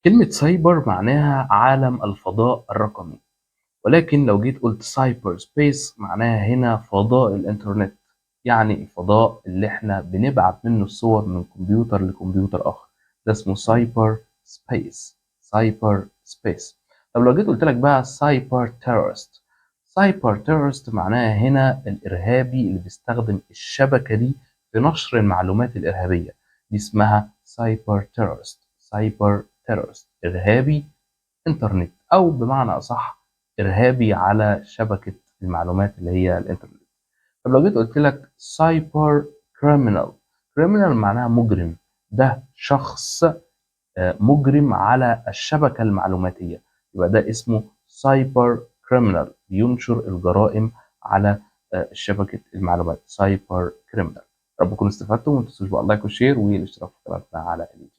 كلمة سايبر معناها عالم الفضاء الرقمي، ولكن لو جيت قلت سايبر سبيس معناها هنا فضاء الإنترنت، يعني الفضاء اللي احنا بنبعت منه الصور من كمبيوتر لكمبيوتر آخر، ده اسمه سايبر سبيس. سايبر سبيس. طب لو جيت قلت لك بقى سايبر تيرورست، سايبر تيرورست معناها هنا الإرهابي اللي بيستخدم الشبكة دي في نشر المعلومات الإرهابية، دي اسمها سايبر تيرورست. سايبر تيرورست إرهابي إنترنت، أو بمعنى أصح إرهابي على شبكة المعلومات اللي هي الإنترنت. طب لو جيت قلت لك سايبر كريمنال، كريمنال معناها مجرم، ده شخص مجرم على الشبكة المعلوماتية، يبقى ده اسمه سايبر كريمنال، بينشر الجرائم على شبكة المعلومات. سايبر كريمنال. رب تكونوا استفدتم، وما تنسوش بقى اللايك والشير والاشتراك في قناتنا على اليوتيوب.